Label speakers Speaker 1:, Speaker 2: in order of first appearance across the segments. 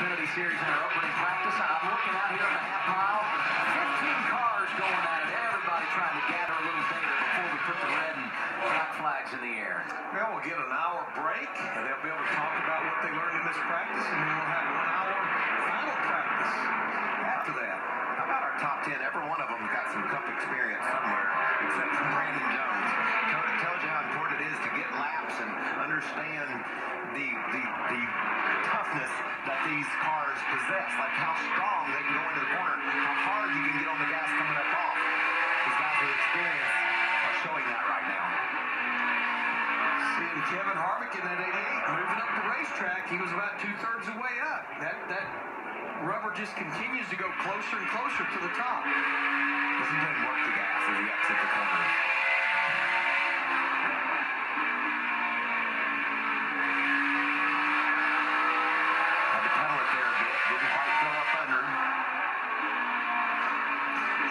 Speaker 1: Xfinity Series in our opening practice. I'm looking out here on the half mile. 15 cars going at it. Everybody trying to gather a little data before we put the red and black flags in the air.
Speaker 2: Well, we'll get an hour break, and they'll be able to talk about what they learned in this practice, and then we'll have 1 hour final practice after that.
Speaker 3: How about our top 10? Every one of them got some cup experience somewhere, except for Brandon Jones. It tells you how important it is to get laps and understand the toughness that these cars possess, like how strong they can go into the corner, how hard you can get on the gas coming up off. These guys with experience are showing that right now.
Speaker 2: Seeing Kevin Harvick in that 88 moving up the racetrack, he was about 2/3 of the way up. That rubber just continues to go closer and closer to the top.
Speaker 3: Listen to him work the gas as he exits the corner. Had to pedal it there a bit. Didn't quite fill up under.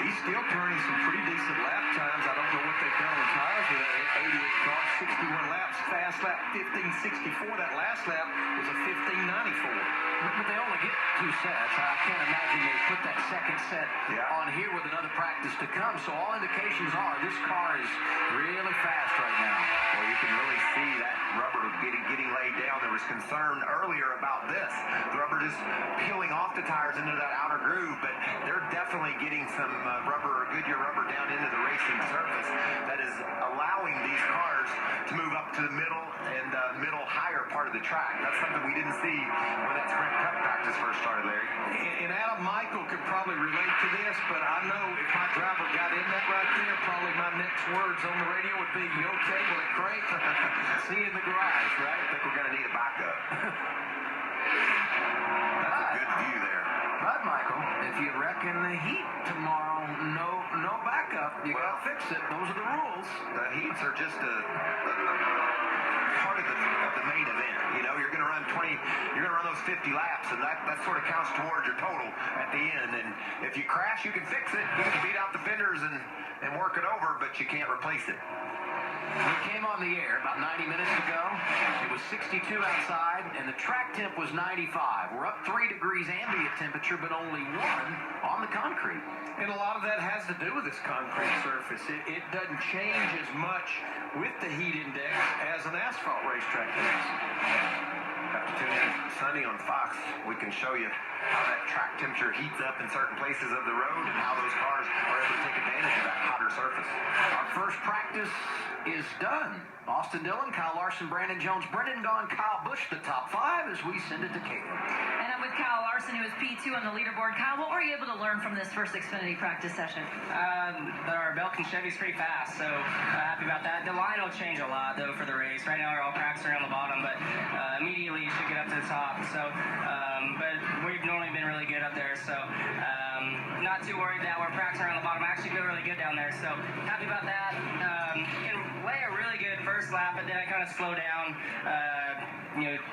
Speaker 2: He's still turning some pretty decent lap times. I don't know what they've done on tires with that 88 car. 61 laps, fast lap 15:64. That last lap was a 15:94.
Speaker 1: But they only get 2 sets. I can't imagine they put that second set on here with another practice to come. So all indications are this car is really fast right now.
Speaker 3: Well, you can really see that rubber getting laid down. There was concern earlier about this. The rubber just peeling off the tires into that outer groove, but they're definitely getting some rubber, Goodyear rubber, down into the racing surface that is allowing these cars to move up to the middle and middle higher part of the track. That's something we didn't see when that Sprint Cup practice first started, Larry.
Speaker 2: And Adam Michael could probably relate to this, but I know if my driver got in that right there, probably my next words on the radio would be, "You okay? Will it crank?"
Speaker 1: See you in the garage, right?
Speaker 3: I think we're going to need a backup. That's a good view there.
Speaker 1: But, Michael, if you reckon the heat tomorrow, no backup, you got to fix it. Those are the rules.
Speaker 3: The heats are just a part of the main event. You know, you're going to run those 50 laps, and that sort of counts towards your total at the end. And if you crash, you can fix it. You can beat out the fenders and work it over, but you can't replace it.
Speaker 1: We came on the air about 90 minutes ago. It was 62 outside, and the track temp was 95. We're up 3 degrees ambient temperature, but only 1 on the concrete.
Speaker 2: And a lot of that has to do with this concrete surface. It doesn't change as much with the heat index as an asphalt racetrack does.
Speaker 3: Have to tune in Sunday on Fox. We can show you how that track temperature heats up in certain places of the road and how those cars are able to take advantage of that hotter surface.
Speaker 1: Our first practice is done. Austin Dillon, Kyle Larson, Brandon Jones, Brendan Gaughan, Kyle Busch, the top 5 as we send it to Caleb.
Speaker 4: And I'm with Kyle Larson, who is P2 on the leaderboard. Kyle, what were you able to learn from this first Xfinity practice session?
Speaker 5: Our Belkin Chevy's pretty fast, so happy about that. The line will change a lot, though, for the race. Right now, we're all practicing around the bottom, but immediately you should get up to the top. So, but we've normally been really good up there, so not too worried that we're practicing around the bottom. I actually feel really good down there, so happy about that. Can lay a really good first lap, but then I kind of slow down,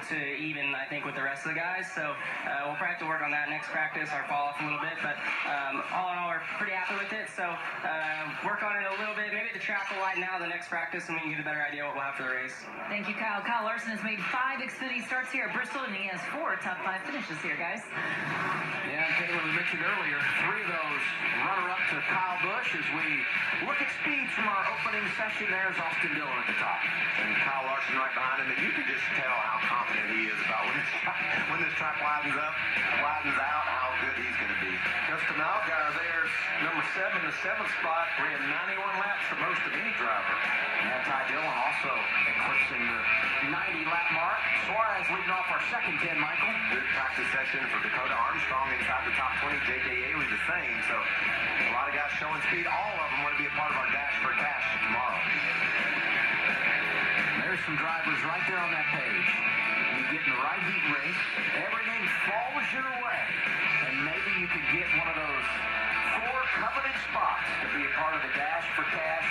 Speaker 5: to even, I think, with the rest of the guys. So we'll probably have to work on that next practice, or fall off a little bit, but all in all, we're pretty happy with it. So work on it a little bit. Maybe the track will lighten out the next practice, and we can get a better idea what we'll have for the race.
Speaker 4: Thank you, Kyle. Kyle Larson has made 5 Xfinity starts here at Bristol, and he has 4 top 5 finishes here, guys.
Speaker 1: Yeah, Caleb, we mentioned earlier, 3 of those runner-up to Kyle Busch as we look at speeds from our opening session. There's Austin Dillon at the top.
Speaker 3: And Kyle Larson right behind him, and you can just tell how confident he is about when this track widens out, how good he's going to be.
Speaker 2: Justin Allgaier there's number 7, the 7th spot, ran 91 laps for most of any driver.
Speaker 1: Yeah, Ty Dillon also eclipsing the 90-lap mark. Suarez leading off our second 10, Michael.
Speaker 3: Good practice session for Dakota Armstrong inside the top 20. J.J. Haley the same. So a lot of guys showing speed. All of them want to be a part of our Dash for Cash tomorrow.
Speaker 1: There's some drivers right there on that page. You get in the right heat race, everything falls your way, and maybe you could get one of those 4 coveted spots to be a part of the Dash for Cash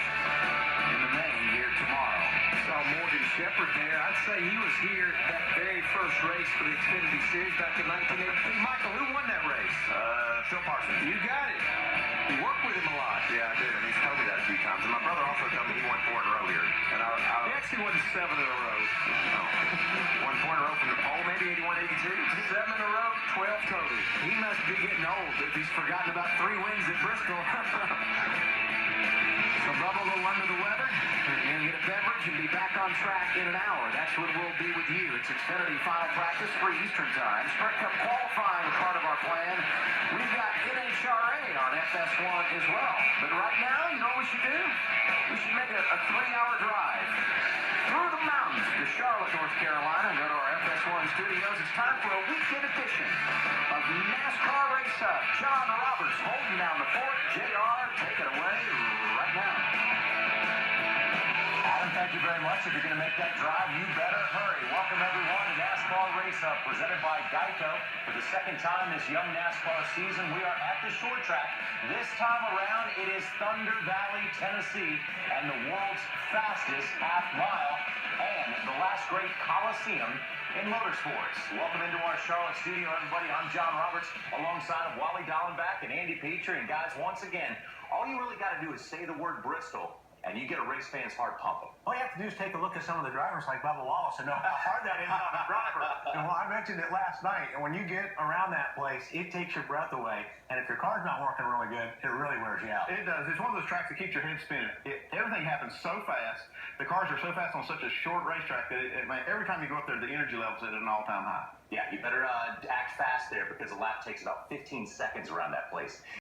Speaker 1: in the main here tomorrow.
Speaker 2: Saw Morgan Shepherd there. I'd say he was here that very first race for the Xfinity Series back in 1983. Michael, who won that race?
Speaker 3: Phil Parsons.
Speaker 2: You got it. You worked with him a lot.
Speaker 3: Yeah, I did, and he's told me that a few times. And my brother also told me he won 4 in a row here. And
Speaker 2: He actually won 7 in a row.
Speaker 3: Won 4 in a row from the pole, maybe 81, 82.
Speaker 2: 7 in a row.
Speaker 1: 12 total. He must be getting old if he's forgotten about 3 wins at Bristol. So Bubba a little under the weather. You're going to get a beverage and be back on track in an hour. That's when we'll be with you. It's Xfinity final practice, 3 Eastern time. Sprint Cup qualifying part of our plan. We've got NHRA on FS1 as well. But right now, you know what we should do? We should make a 3-hour drive through the mountains to Charlotte, North Carolina, and go to our FS1 studios. It's time for a weekend edition of NASCAR RaceHub. John Roberts holding down the fort. JR, take it away right now.
Speaker 6: Adam, thank you very much. If you're going to make that drive, you better hurry. Welcome, everyone, to NASCAR RaceHub, presented by Geico. For the second time this young NASCAR season, we are at the short track. This time around, it is Thunder Valley, Tennessee, and the world's fastest half mile and the last great Coliseum in motorsports. Welcome into our Charlotte studio, everybody. I'm John Roberts, alongside of Wally Dallenbach and Andy Petrie. And guys, once again, all you really got to do is say the word Bristol, and you get a race fan's heart pumping.
Speaker 7: All you have to do is take a look at some of the drivers like Bubba Wallace and know how hard that is on the driver. And well, I mentioned it last night, and when you get around that place, it takes your breath away. And if your car's not working really good, it really wears you out.
Speaker 2: It does. It's one of those tracks that keeps your head spinning. Everything happens so fast. The cars are so fast on such a short racetrack that every time you go up there, the energy level's at an all-time high.
Speaker 6: Yeah, you better act fast there because a lap takes about 15 seconds around that place.